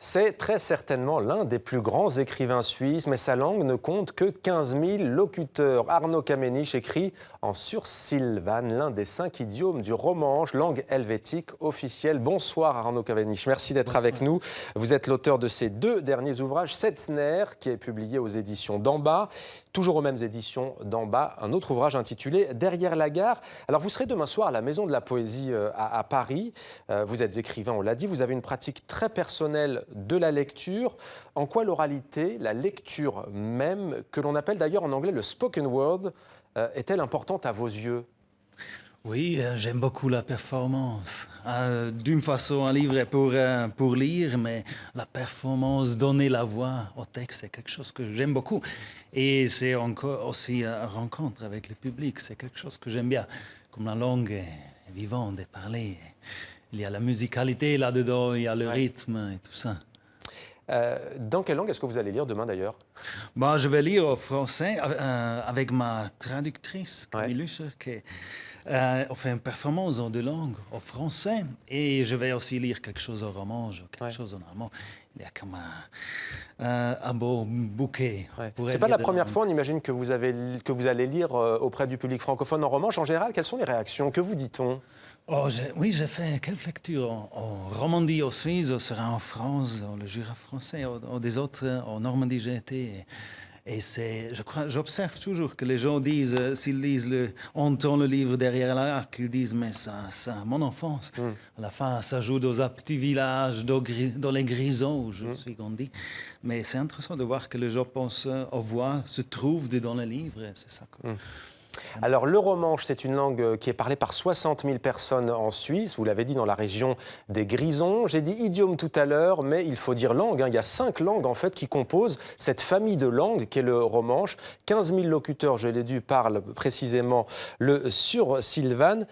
C'est très certainement l'un des plus grands écrivains suisses, mais sa langue ne compte que 15 000 locuteurs. Arno Kamenisch écrit en sursilvane, l'un des 5 idiomes du romanche, langue helvétique officielle. Bonsoir Arno Kamenisch, merci d'être avec nous. Vous êtes l'auteur de ces 2 derniers ouvrages, Setzner, qui est publié aux éditions d'en bas, toujours aux mêmes éditions d'en bas, un autre ouvrage intitulé Derrière la gare. Alors vous serez demain soir à la Maison de la Poésie à Paris. Vous êtes écrivain, on l'a dit, vous avez une pratique très personnelle de la lecture. En quoi l'oralité, la lecture même, que l'on appelle d'ailleurs en anglais le spoken word, est-elle importante à vos yeux? Oui, j'aime beaucoup la performance. D'une façon, un livre est pour lire, mais la performance, donner la voix au texte, c'est quelque chose que j'aime beaucoup. Et c'est encore aussi une rencontre avec le public, c'est quelque chose que j'aime bien. Comme la langue est vivante, est parlée, il y a la musicalité là-dedans, il y a le rythme et tout ça. Dans quelle langue est-ce que vous allez lire demain d'ailleurs? Bon, je vais lire au français avec ma traductrice, Camille Lusser, qui fait une performance en 2 langues, au français. Et je vais aussi lire quelque chose au romanche, quelque chose en allemand. Il y a comme un beau bouquet. C'est pas la première fois, on imagine, que vous allez lire auprès du public francophone en romanche. En général, quelles sont les réactions? Que vous dit-on? Oui, j'ai fait quelques lectures en Romandie, en Suisse, en France, dans le Jura français, des autres, en Normandie j'ai été. Et j'observe toujours que les gens disent, s'ils lisent, entendent le livre derrière la gare, qu'ils disent, mais ça, mon enfance. À la fin, ça joue dans un petit village, dans les Grisons, où je suis grandi. Mais c'est intéressant de voir que les gens pensent aux voix, se trouvent dans les livres, et c'est ça. Alors, le romanche, c'est une langue qui est parlée par 60 000 personnes en Suisse. Vous l'avez dit, dans la région des Grisons. J'ai dit idiome tout à l'heure, mais il faut dire langue. Il y a 5 langues, en fait, qui composent cette famille de langues qu'est le romanche. 15 000 locuteurs, je l'ai dit, parlent précisément le sursilvane.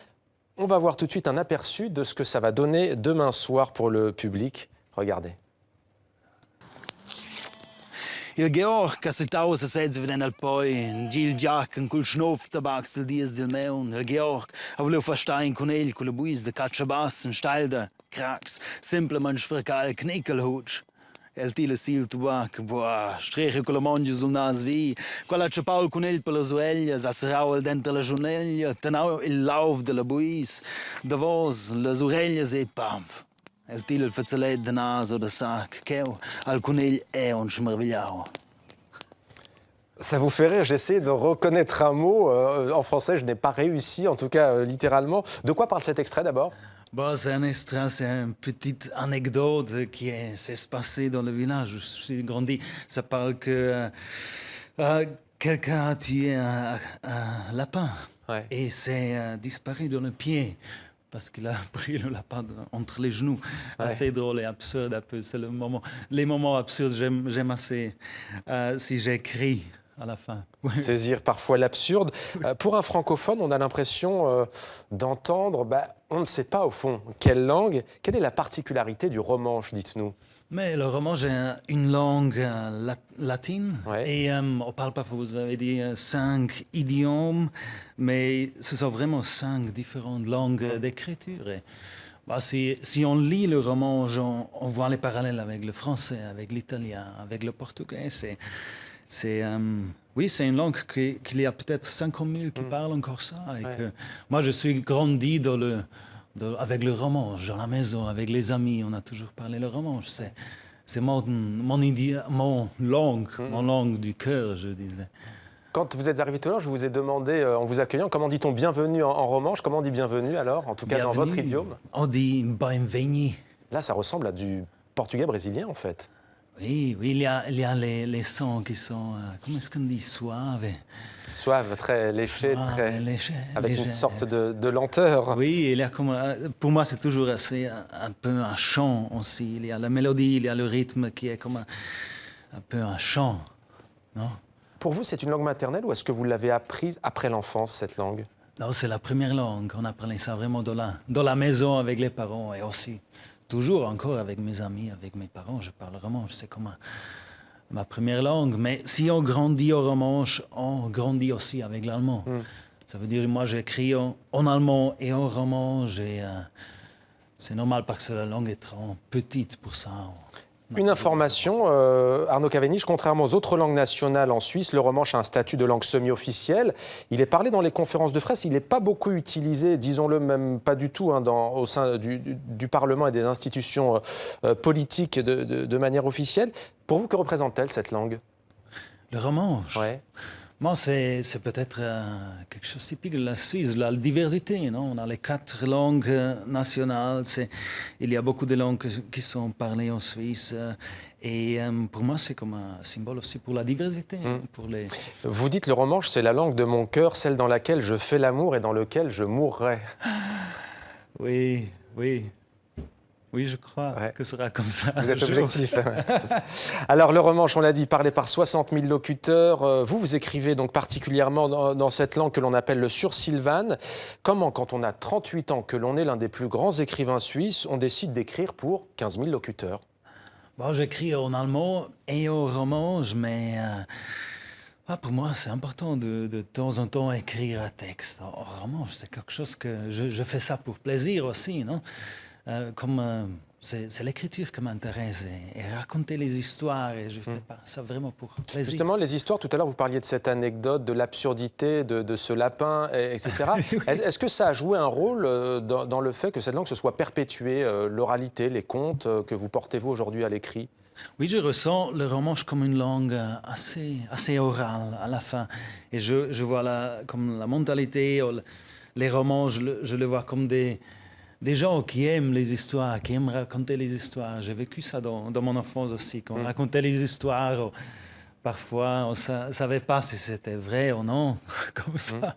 On va voir tout de suite un aperçu de ce que ça va donner demain soir pour le public. Regardez. Il Georg, che se tausa sedza veden al poi, Gil Giac, col schnoff tabacs del dies del meun. Il Georg, a volevo fa sta in conegl, con la buis de cacciabas, in steil de cracks, simplement sfrcal knickelhutsch. El tila sil tubac, boah, streche con la mongia sul nas vi, quella c'è Paul conegl per las uellas, a serrau al dente la giuneglia, tenau il lauf de la buis, davos, las orellas e pamf. El tira il fazzolet de naso de sac, qu'eu, al conill è un schmervigliao. Ça vous fait rire, j'essaie de reconnaître un mot. En français, je n'ai pas réussi, en tout cas littéralement. De quoi parle cet extrait d'abord? Bon, c'est un extrait, c'est une petite anecdote qui s'est passée dans le village où je suis grandi. Ça parle que quelqu'un a tué un lapin et s'est disparu dans le pied. Parce qu'il a pris le lapin entre les genoux. Assez drôle et absurde un peu. C'est les moments absurdes, j'aime assez si j'écris à la fin. Saisir parfois l'absurde. Pour un francophone, on a l'impression d'entendre, on ne sait pas au fond quelle langue. Quelle est la particularité du romanche, dites-nous? Mais le romanche est une langue latine et on parle pas, vous avez dit, 5 idiomes, mais ce sont vraiment 5 différentes langues d'écriture. Si on lit le romanche, on voit les parallèles avec le français, avec l'italien, avec le portugais. Oui, c'est une langue qu'il y a peut-être 50 000 qui parlent encore ça. Moi, je suis grandi avec le romanche, dans la maison, avec les amis, on a toujours parlé le romanche. C'est mon langue du cœur, je disais. Quand vous êtes arrivé tout à l'heure, je vous ai demandé, en vous accueillant, comment dit-on bienvenue en romanche? Comment on dit bienvenue alors, en tout cas dans votre idiome? On dit bem-vindo. Là, ça ressemble à du portugais brésilien, en fait. Oui, il y a les sons qui sont, comment est-ce qu'on dit, suaves. Suave, très léché, avec une sorte de lenteur. Oui, il y a pour moi, c'est toujours assez un peu un chant aussi. Il y a la mélodie, il y a le rythme qui est comme un peu un chant, non? Pour vous, c'est une langue maternelle ou est-ce que vous l'avez apprise après l'enfance, cette langue? Non, c'est la première langue. On apprenait ça vraiment dans la maison avec les parents et aussi toujours encore avec mes amis, avec mes parents. Je parle romanche, c'est comme ma première langue. Mais si on grandit au romanche, on grandit aussi avec l'allemand. Ça veut dire, moi, j'écris en allemand et en romanche. C'est normal parce que la langue est trop petite pour ça. Une information, Arnaud Caveniche, contrairement aux autres langues nationales en Suisse, le romanche a un statut de langue semi-officielle. Il est parlé dans les conférences de presse, il n'est pas beaucoup utilisé, disons-le même pas du tout, hein, au sein du Parlement et des institutions politiques de manière officielle. Pour vous, que représente-t-elle cette langue? Le romanche. Ouais. Moi, c'est peut-être quelque chose de typique de la Suisse, la diversité. Non? On a les 4 langues nationales. Il y a beaucoup de langues qui sont parlées en Suisse. Et pour moi, c'est comme un symbole aussi pour la diversité. Pour les... Vous dites le romanche, c'est la langue de mon cœur, celle dans laquelle je fais l'amour et dans laquelle je mourrai. Oui, oui. Oui, je crois que ce sera comme ça. Vous êtes objectif. Alors, le romanche, on l'a dit, parlé par 60 000 locuteurs. Vous écrivez donc particulièrement dans cette langue que l'on appelle le sursylvane. Comment, quand on a 38 ans, que l'on est l'un des plus grands écrivains suisses, on décide d'écrire pour 15 000 locuteurs? Bon, j'écris en allemand et en romanche, mais pour moi, c'est important de temps en temps écrire un texte. En romanche, c'est quelque chose que je fais ça pour plaisir aussi, non? C'est l'écriture qui m'intéresse et raconter les histoires et je fais pas ça vraiment pour plaisir. Justement, les histoires, tout à l'heure vous parliez de cette anecdote, de l'absurdité de ce lapin, etc. Oui. Est-ce que ça a joué un rôle dans le fait que cette langue se soit perpétuée, l'oralité, les contes que vous portez vous aujourd'hui à l'écrit? Oui, je ressens le romanche comme une langue assez orale à la fin. Et je vois comme la mentalité, les romans, je le vois comme des gens qui aiment les histoires, qui aiment raconter les histoires. J'ai vécu ça dans mon enfance aussi. Quand on racontait les histoires, parfois on ne savait pas si c'était vrai ou non. Comme ça.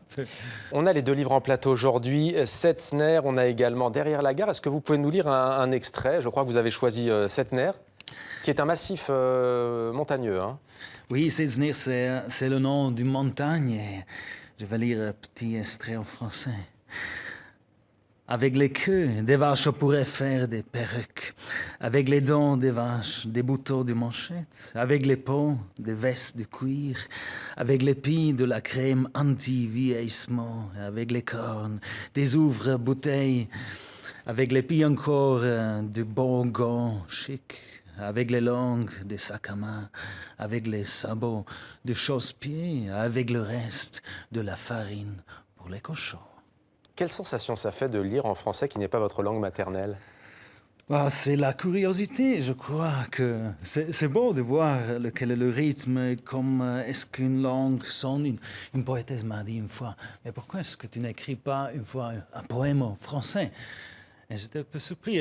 On a les 2 livres en plateau aujourd'hui. Setzner, on a également Derrière la gare. Est-ce que vous pouvez nous lire un extrait? Je crois que vous avez choisi Setzner, qui est un massif montagneux. Hein. Oui, Setzner, c'est le nom d'une montagne. Et je vais lire un petit extrait en français. Avec les queues des vaches, on pourrait faire des perruques. Avec les dents des vaches, des boutons de manchettes. Avec les peaux, des vestes de cuir. Avec les pieds, de la crème anti-vieillissement. Avec les cornes, des ouvre-bouteilles. Avec les pieds encore, de bons gants chics. Avec les langues, des sacs à main. Avec les sabots, de chausse-pieds. Avec le reste, de la farine pour les cochons. Quelle sensation ça fait de lire en français qui n'est pas votre langue maternelle? C'est la curiosité, je crois que c'est beau de voir quel est le rythme, comme est-ce qu'une langue sonne. Une poétesse m'a dit une fois, mais pourquoi est-ce que tu n'écris pas une fois un poème en français? Et j'étais un peu surpris.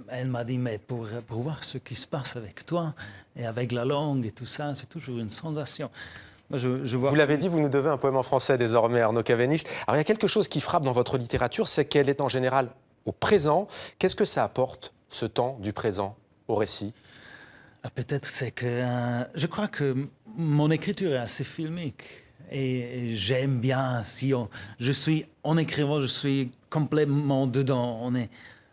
Elle m'a dit, mais pour voir ce qui se passe avec toi et avec la langue et tout ça, c'est toujours une sensation. Vous l'avez dit, vous nous devez un poème en français désormais, Arnaud Caveniche. Alors il y a quelque chose qui frappe dans votre littérature, c'est qu'elle est en général au présent. Qu'est-ce que ça apporte, ce temps du présent, au récit? Peut-être c'est que je crois que mon écriture est assez filmique. Et j'aime bien, en écrivant, je suis complètement dedans. On est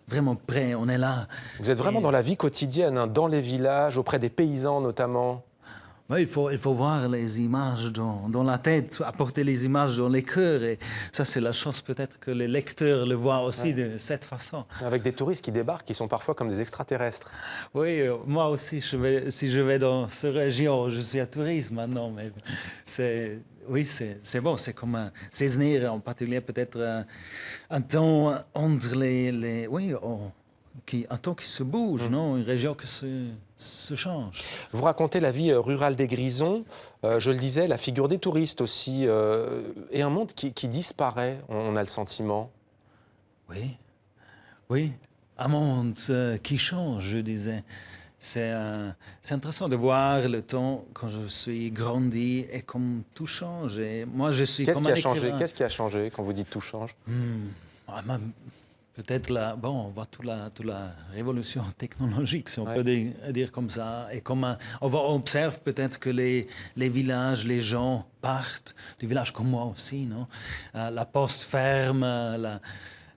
vraiment prêt, on est là. Vous êtes vraiment dans la vie quotidienne, hein, dans les villages, auprès des paysans notamment. Oui, il faut voir les images dans la tête, apporter les images dans les cœurs. Et ça, c'est la chance peut-être que les lecteurs le voient aussi de cette façon. Avec des touristes qui débarquent, qui sont parfois comme des extraterrestres. Oui, moi aussi, si je vais dans cette région, je suis un touriste maintenant. Mais oui, c'est bon, c'est comme un Setzner, en particulier peut-être un temps entre un temps qui se bouge, non? Une région qui se change. Vous racontez la vie rurale des Grisons, je le disais, la figure des touristes aussi, et un monde qui disparaît, on a le sentiment. Oui, un monde qui change, je disais. C'est intéressant de voir le temps quand je suis grandi et comme tout change. Et moi, je suis comme un écrivain. Qu'est-ce qui a changé quand vous dites tout change? Peut-être on voit toute la révolution technologique, si on peut dire comme ça. Et on observe peut-être que les villages, les gens partent du village comme moi aussi, non? La poste ferme,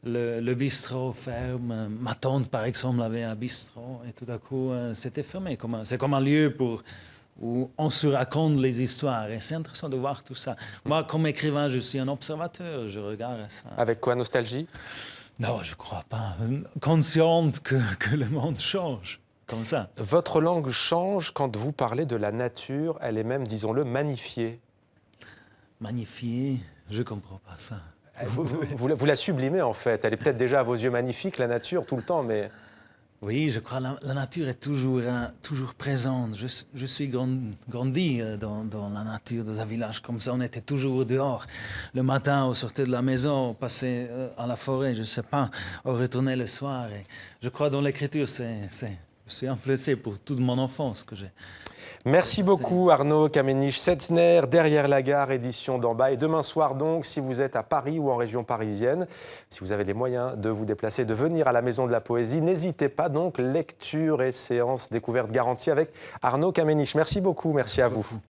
le bistrot ferme. Ma tante, par exemple, avait un bistrot et tout à coup, c'était fermé. C'est comme un lieu où on se raconte les histoires. Et c'est intéressant de voir tout ça. Moi, comme écrivain, je suis un observateur, je regarde ça. Avec quoi, nostalgie? Non, je ne crois pas. Consciente que le monde change. comme ça. Votre langue change quand vous parlez de la nature, elle est même, disons-le, magnifiée. Magnifié, je comprends pas ça. Vous la sublimez en fait, elle est peut-être déjà à vos yeux magnifique, la nature, tout le temps, mais... Oui, je crois que la nature est toujours, toujours présente. Je suis grandi dans la nature, dans un village comme ça. On était toujours dehors. Le matin, on sortait de la maison, on passait à la forêt, je ne sais pas, on retournait le soir. Et je crois dans l'écriture, je suis influencé pour toute mon enfance que j'ai. Merci beaucoup Arnaud Kamenisch-Setzner, Derrière la gare, édition d'en bas. Et demain soir donc, si vous êtes à Paris ou en région parisienne, si vous avez les moyens de vous déplacer, de venir à la Maison de la Poésie, n'hésitez pas donc, lecture et séance découverte garantie avec Arnaud Kamenisch. Merci beaucoup, merci à vous.